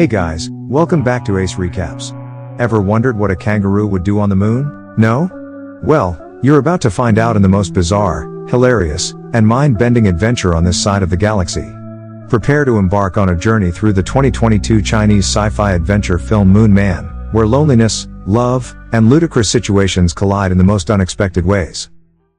Hey guys, welcome back to Ace Recaps. Ever wondered what a kangaroo would do on the moon? No? Well, you're about to find out in the most bizarre, hilarious, and mind-bending adventure on this side of the galaxy. Prepare to embark on a journey through the 2022 Chinese sci-fi adventure film Moon Man, where loneliness, love, and ludicrous situations collide in the most unexpected ways.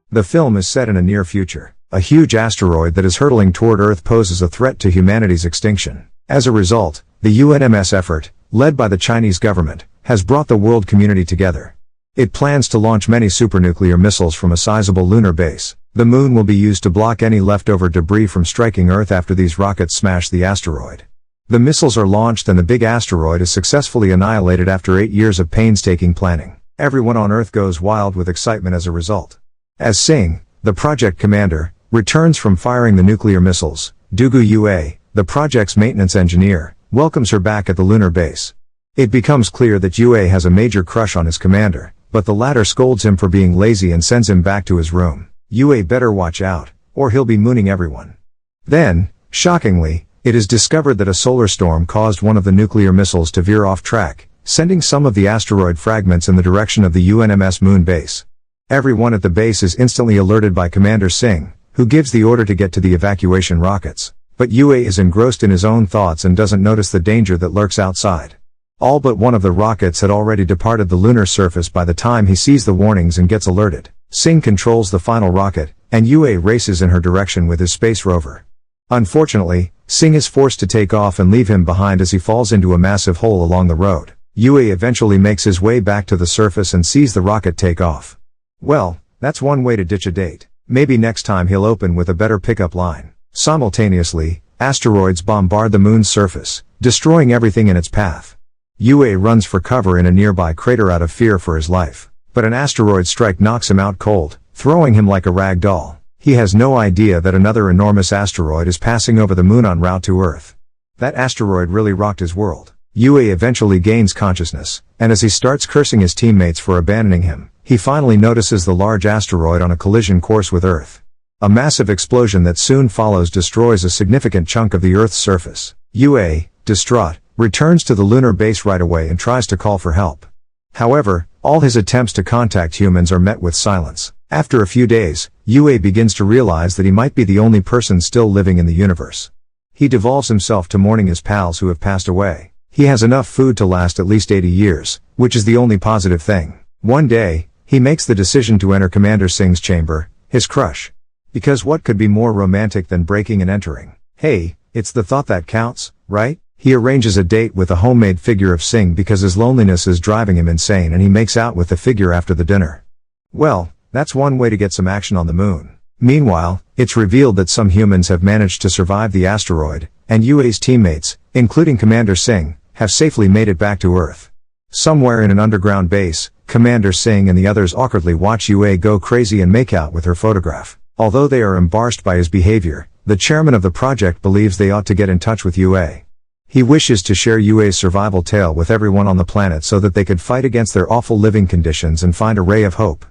The film is set in a near future. A huge asteroid that is hurtling toward Earth poses a threat to humanity's extinction. As a result, the UNMS effort, led by the Chinese government, has brought the world community together. It plans to launch many supernuclear missiles from a sizable lunar base. The moon will be used to block any leftover debris from striking Earth after these rockets smash the asteroid. The missiles are launched and the big asteroid is successfully annihilated after 8 years of painstaking planning. Everyone on Earth goes wild with excitement as a result. As Singh, the project commander, returns from firing the nuclear missiles, Dugu Yue, the project's maintenance engineer, welcomes her back at the lunar base. It becomes clear that Yue has a major crush on his commander, but the latter scolds him for being lazy and sends him back to his room. Yue better watch out, or he'll be mooning everyone. Then, shockingly, it is discovered that a solar storm caused one of the nuclear missiles to veer off track, sending some of the asteroid fragments in the direction of the UNMS moon base. Everyone at the base is instantly alerted by Commander Singh, who gives the order to get to the evacuation rockets. But Yue is engrossed in his own thoughts and doesn't notice the danger that lurks outside. All but one of the rockets had already departed the lunar surface by the time he sees the warnings and gets alerted. Singh controls the final rocket, and Yue races in her direction with his space rover. Unfortunately, Singh is forced to take off and leave him behind as he falls into a massive hole along the road. Yue eventually makes his way back to the surface and sees the rocket take off. Well, that's one way to ditch a date. Maybe next time he'll open with a better pickup line. Simultaneously, asteroids bombard the moon's surface, destroying everything in its path. Yue runs for cover in a nearby crater out of fear for his life. But an asteroid strike knocks him out cold, throwing him like a rag doll. He has no idea that another enormous asteroid is passing over the moon en route to Earth. That asteroid really rocked his world. Yue eventually gains consciousness, and as he starts cursing his teammates for abandoning him, he finally notices the large asteroid on a collision course with Earth. A massive explosion that soon follows destroys a significant chunk of the Earth's surface. Yue, distraught, returns to the lunar base right away and tries to call for help. However, all his attempts to contact humans are met with silence. After a few days, Yue begins to realize that he might be the only person still living in the universe. He devolves himself to mourning his pals who have passed away. He has enough food to last at least 80 years, which is the only positive thing. One day, he makes the decision to enter Commander Singh's chamber, his crush. Because what could be more romantic than breaking and entering? Hey, it's the thought that counts, right? He arranges a date with a homemade figure of Singh because his loneliness is driving him insane and he makes out with the figure after the dinner. Well, that's one way to get some action on the moon. Meanwhile, it's revealed that some humans have managed to survive the asteroid, and Yue's teammates, including Commander Singh, have safely made it back to Earth. Somewhere in an underground base, Commander Singh and the others awkwardly watch Yue go crazy and make out with her photograph. Although they are embarrassed by his behavior, the chairman of the project believes they ought to get in touch with Yue. He wishes to share Yue's survival tale with everyone on the planet so that they could fight against their awful living conditions and find a ray of hope.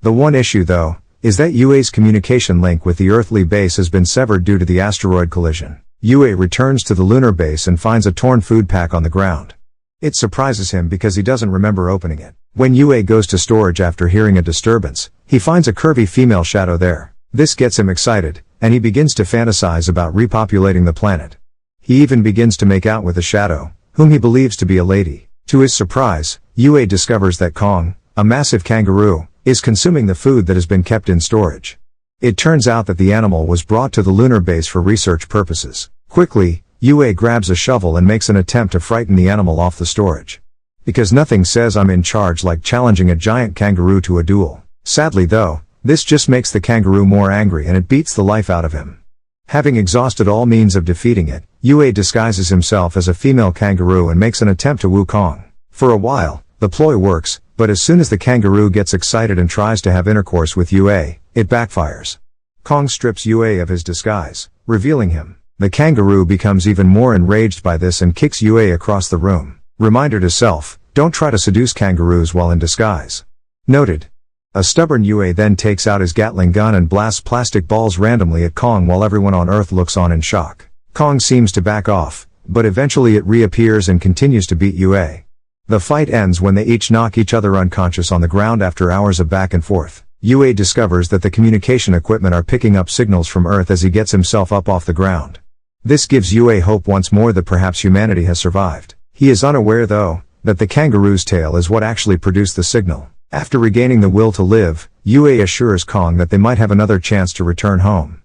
The one issue, though, is that Yue's communication link with the earthly base has been severed due to the asteroid collision. Yue returns to the lunar base and finds a torn food pack on the ground. It surprises him because he doesn't remember opening it. When Yue goes to storage after hearing a disturbance, he finds a curvy female shadow there. This gets him excited, and he begins to fantasize about repopulating the planet. He even begins to make out with the shadow, whom he believes to be a lady. To his surprise, Yue discovers that Kong, a massive kangaroo, is consuming the food that has been kept in storage. It turns out that the animal was brought to the lunar base for research purposes. Quickly, Yue grabs a shovel and makes an attempt to frighten the animal off the storage. Because nothing says I'm in charge like challenging a giant kangaroo to a duel. Sadly though, this just makes the kangaroo more angry and it beats the life out of him. Having exhausted all means of defeating it, Yue disguises himself as a female kangaroo and makes an attempt to woo Kong. For a while, the ploy works, but as soon as the kangaroo gets excited and tries to have intercourse with Yue, it backfires. Kong strips Yue of his disguise, revealing him. The kangaroo becomes even more enraged by this and kicks Yue across the room. Reminder to self, don't try to seduce kangaroos while in disguise. Noted. A stubborn Yue then takes out his Gatling gun and blasts plastic balls randomly at Kong while everyone on Earth looks on in shock. Kong seems to back off, but eventually it reappears and continues to beat Yue. The fight ends when they each knock each other unconscious on the ground after hours of back and forth. Yue discovers that the communication equipment are picking up signals from Earth as he gets himself up off the ground. This gives Yue hope once more that perhaps humanity has survived. He is unaware, though, that the kangaroo's tail is what actually produced the signal. After regaining the will to live, Yue assures Kong that they might have another chance to return home.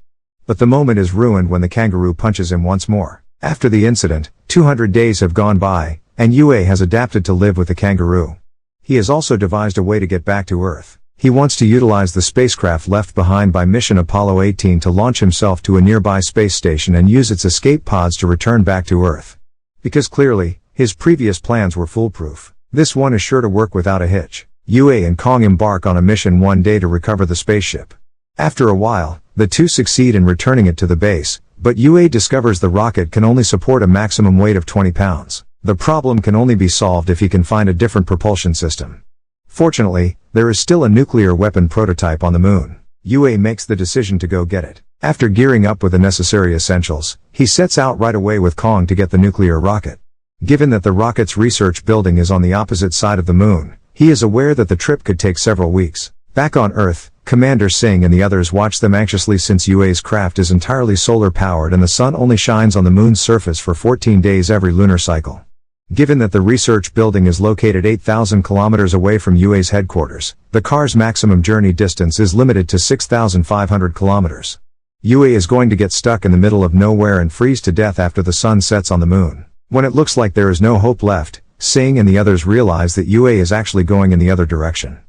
But the moment is ruined when the kangaroo punches him once more. After the incident, 200 days have gone by, and Yue has adapted to live with the kangaroo. He has also devised a way to get back to Earth. He wants to utilize the spacecraft left behind by mission Apollo 18 to launch himself to a nearby space station and use its escape pods to return back to Earth. Because clearly, his previous plans were foolproof. This one is sure to work without a hitch. Yue and Kong embark on a mission one day to recover the spaceship. After a while, the two succeed in returning it to the base, but Yue discovers the rocket can only support a maximum weight of 20 pounds. The problem can only be solved if he can find a different propulsion system. Fortunately, there is still a nuclear weapon prototype on the moon. Yue makes the decision to go get it. After gearing up with the necessary essentials, he sets out right away with Kong to get the nuclear rocket. Given that the rocket's research building is on the opposite side of the moon, he is aware that the trip could take several weeks. Back on Earth, Commander Singh and the others watch them anxiously since Yue's craft is entirely solar-powered and the sun only shines on the moon's surface for 14 days every lunar cycle. Given that the research building is located 8,000 kilometers away from Yue's headquarters, the car's maximum journey distance is limited to 6,500 kilometers. Yue is going to get stuck in the middle of nowhere and freeze to death after the sun sets on the moon. When it looks like there is no hope left, Singh and the others realize that Yue is actually going in the other direction.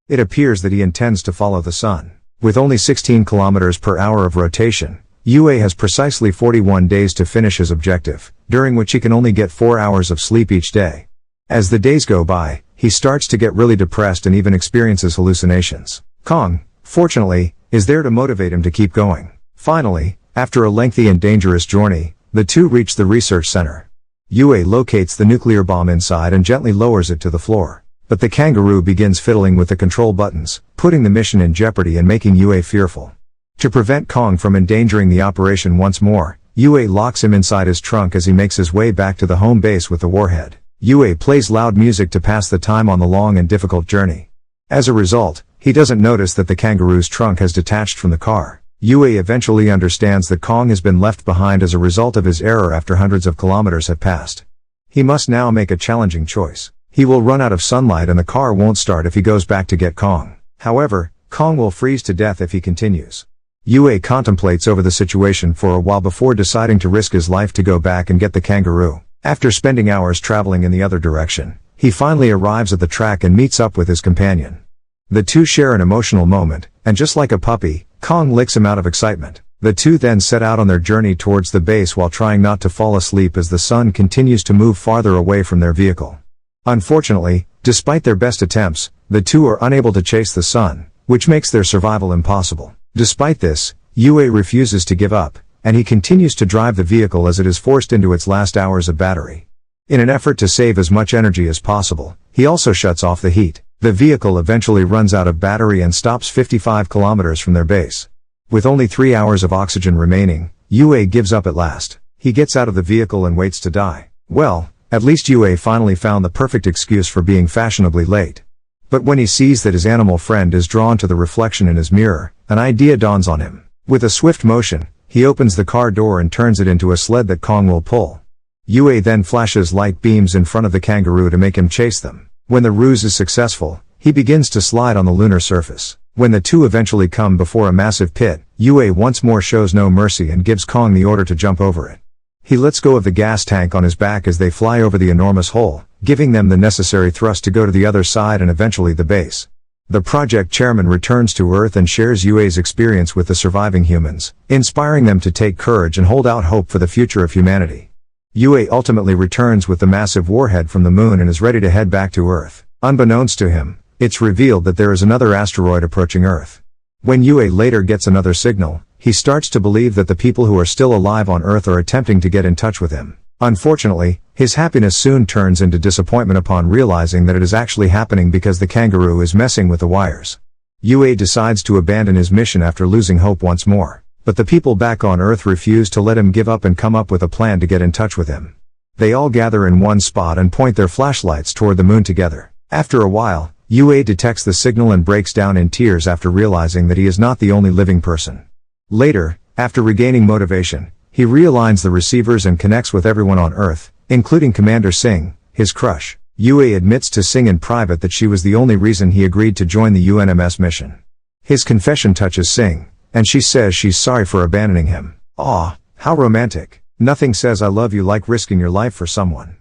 It appears that he intends to follow the sun. With only 16 kilometers per hour of rotation, Yue has precisely 41 days to finish his objective, during which he can only get 4 hours of sleep each day. As the days go by, he starts to get really depressed and even experiences hallucinations. Kong, fortunately, is there to motivate him to keep going. Finally, after a lengthy and dangerous journey, the two reach the research center. Yue locates the nuclear bomb inside and gently lowers it to the floor. But the kangaroo begins fiddling with the control buttons, putting the mission in jeopardy and making Yue fearful. To prevent Kong from endangering the operation once more, Yue locks him inside his trunk as he makes his way back to the home base with the warhead. Yue plays loud music to pass the time on the long and difficult journey. As a result, he doesn't notice that the kangaroo's trunk has detached from the car. Yue eventually understands that Kong has been left behind as a result of his error after hundreds of kilometers have passed. He must now make a challenging choice. He will run out of sunlight and the car won't start if he goes back to get Kong. However, Kong will freeze to death if he continues. Yue contemplates over the situation for a while before deciding to risk his life to go back and get the kangaroo. After spending hours traveling in the other direction, he finally arrives at the track and meets up with his companion. The two share an emotional moment, and just like a puppy, Kong licks him out of excitement. The two then set out on their journey towards the base while trying not to fall asleep as the sun continues to move farther away from their vehicle. Unfortunately, despite their best attempts, the two are unable to chase the sun, which makes their survival impossible. Despite this, Yue refuses to give up, and he continues to drive the vehicle as it is forced into its last hours of battery. In an effort to save as much energy as possible, he also shuts off the heat. The vehicle eventually runs out of battery and stops 55 kilometers from their base. With only 3 hours of oxygen remaining, Yue gives up at last. He gets out of the vehicle and waits to die. Well, at least Yue finally found the perfect excuse for being fashionably late. But when he sees that his animal friend is drawn to the reflection in his mirror, an idea dawns on him. With a swift motion, he opens the car door and turns it into a sled that Kong will pull. Yue then flashes light beams in front of the kangaroo to make him chase them. When the ruse is successful, he begins to slide on the lunar surface. When the two eventually come before a massive pit, Yue once more shows no mercy and gives Kong the order to jump over it. He lets go of the gas tank on his back as they fly over the enormous hole, giving them the necessary thrust to go to the other side and eventually the base. The project chairman returns to Earth and shares Yue's experience with the surviving humans, inspiring them to take courage and hold out hope for the future of humanity. Yue ultimately returns with the massive warhead from the moon and is ready to head back to Earth. Unbeknownst to him, it's revealed that there is another asteroid approaching Earth. When Yue later gets another signal, he starts to believe that the people who are still alive on Earth are attempting to get in touch with him. Unfortunately, his happiness soon turns into disappointment upon realizing that it is actually happening because the kangaroo is messing with the wires. Yue decides to abandon his mission after losing hope once more. But the people back on Earth refuse to let him give up and come up with a plan to get in touch with him. They all gather in one spot and point their flashlights toward the moon together. After a while, Yue detects the signal and breaks down in tears after realizing that he is not the only living person. Later, after regaining motivation, he realigns the receivers and connects with everyone on Earth, including Commander Singh, his crush. Yue admits to Singh in private that she was the only reason he agreed to join the UNMS mission. His confession touches Singh, and she says she's sorry for abandoning him. Aw, how romantic. Nothing says I love you like risking your life for someone.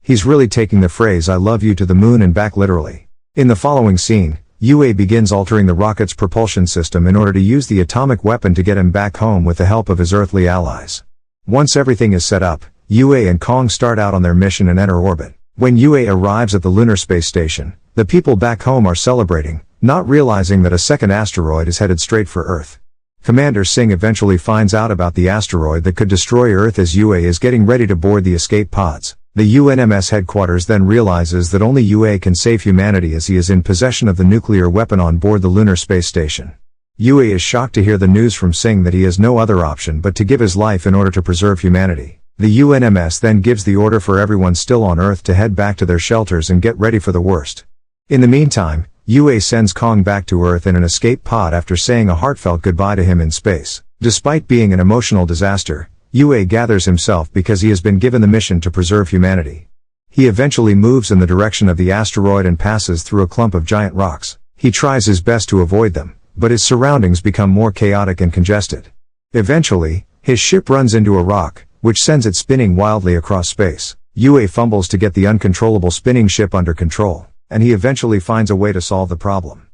He's really taking the phrase I love you to the moon and back literally. In the following scene, Yue begins altering the rocket's propulsion system in order to use the atomic weapon to get him back home with the help of his earthly allies. Once everything is set up, Yue and Kong start out on their mission and enter orbit. When Yue arrives at the lunar space station, the people back home are celebrating, not realizing that a second asteroid is headed straight for Earth. Commander Singh eventually finds out about the asteroid that could destroy Earth as Yue is getting ready to board the escape pods. The UNMS headquarters then realizes that only Yue can save humanity as he is in possession of the nuclear weapon on board the lunar space station. Yue is shocked to hear the news from Singh that he has no other option but to give his life in order to preserve humanity. The UNMS then gives the order for everyone still on Earth to head back to their shelters and get ready for the worst. In the meantime, Yue sends Kong back to Earth in an escape pod after saying a heartfelt goodbye to him in space. Despite being an emotional disaster, Yue gathers himself because he has been given the mission to preserve humanity. He eventually moves in the direction of the asteroid and passes through a clump of giant rocks. He tries his best to avoid them, but his surroundings become more chaotic and congested. Eventually, his ship runs into a rock, which sends it spinning wildly across space. Yue fumbles to get the uncontrollable spinning ship under control, and he eventually finds a way to solve the problem.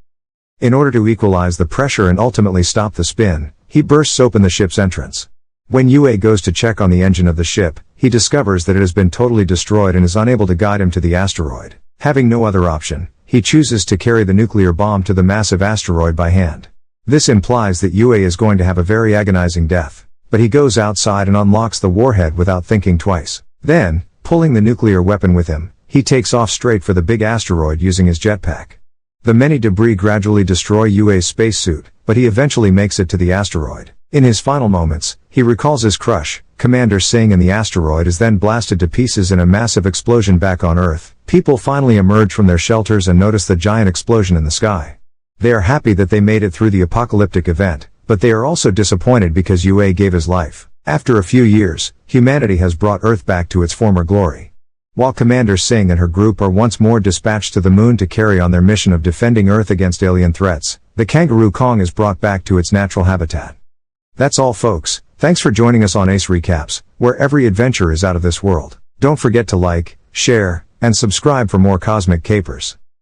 In order to equalize the pressure and ultimately stop the spin, he bursts open the ship's entrance. When Yue goes to check on the engine of the ship, he discovers that it has been totally destroyed and is unable to guide him to the asteroid. Having no other option, he chooses to carry the nuclear bomb to the massive asteroid by hand. This implies that Yue is going to have a very agonizing death, but he goes outside and unlocks the warhead without thinking twice. Then, pulling the nuclear weapon with him, he takes off straight for the big asteroid using his jetpack. The many debris gradually destroy Yue's spacesuit, but he eventually makes it to the asteroid. In his final moments, he recalls his crush, Commander Singh, and the asteroid is then blasted to pieces in a massive explosion back on Earth. People finally emerge from their shelters and notice the giant explosion in the sky. They are happy that they made it through the apocalyptic event, but they are also disappointed because Yue gave his life. After a few years, humanity has brought Earth back to its former glory. While Commander Singh and her group are once more dispatched to the moon to carry on their mission of defending Earth against alien threats, the kangaroo Kong is brought back to its natural habitat. That's all, folks. Thanks for joining us on Ace Recaps, where every adventure is out of this world. Don't forget to like, share, and subscribe for more cosmic capers.